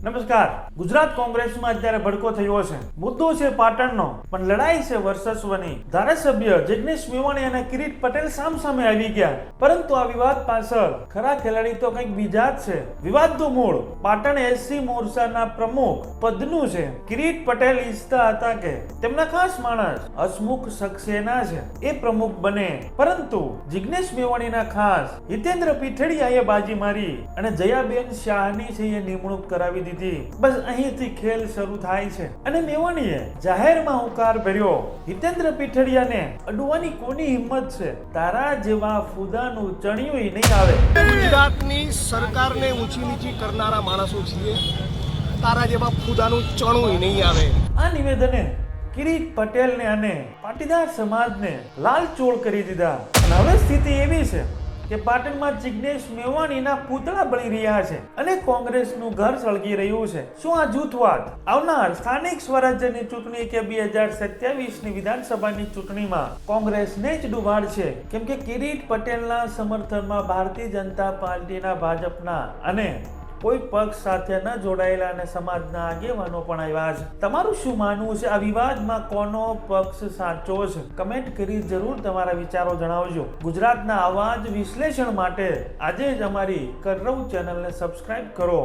નમસ્કાર. ગુજરાત કોંગ્રેસમાં અત્યારે ભડકો થયો છે. મુદ્દો છે પાટણનો, પણ લડાઈ છે વર્ચસ્વની. ધારાસભ્ય જિગ્નેશ મેવાણી અને કિરીટ પટેલ સામસામે આવી ગયા, પરંતુ આ વિવાદ પાછળ ખરા ખેલાડી તો કંઈક બીજા જ છે. વિવાદનું મૂળ પાટણ એસસી મોરચાના પ્રમુખ પદનું છે. કિરીટ પટેલ ઈચ્છતા હતા કે તેમના ખાસ માણસ હસમુખ સક્સેના છે એ પ્રમુખ બને, પરંતુ જિગ્નેશ મેવાણીના ખાસ હિતેન્દ્ર પીઠડિયાએ બાજી મારી અને જયાબેન શાહની છે એ નિમણૂક કરાવી દીધી. બસ અહીંથી ખેલ શરૂ થાય છે અને મેવાણીએ જાહેરમાં હુંકાર ભર્યો. હિતેન્દ્ર પીઠડિયાને અડવાની કોની હિંમત છે? તારા જેવા ફૂદાનું ચણિયું નહીં આવે. ગુજરાતની સરકારને ઊંચી નીચી કરનારા માણસો છીએ, તારા જેવા ફૂદાનું ચણું નહીં આવે. આ નિવેદને કિરીટ પટેલને અને પાટીદાર સમાજને લાલચોળ કરી દીધા અને હવે સ્થિતિ એવી છે કે પાટણમાં જિગ્નેશ મેવાણીના પૂતળા બળી રહ્યા છે અને કોંગ્રેસનું ઘર સળગી રહ્યું છે. શું આ જૂથવાદ આવનાર સ્થાનિક સ્વરાજ્યની ચૂંટણી કે 2027ની વિધાનસભાની ચૂંટણીમાં કોંગ્રેસને જ ડૂબાડશે? કેમ કે કિરીટ પટેલના સમર્થનમાં ભારતીય જનતા પાર્ટીના, ભાજપના અને કોઈ પક્ષ સાથે ન જોડાયેલા અને સમાજના આગેવાનો પણ આવ્યા છે. તમારું શું માનવું છે? આ વિવાદમાં કોનો પક્ષ સાચો છે? કમેન્ટ કરી જરૂર તમારા વિચારો જણાવજો. ગુજરાતના આવા જ વિશ્લેષણ માટે આજે જ અમારી કરરવ ચેનલને સબસ્ક્રાઇબ કરો.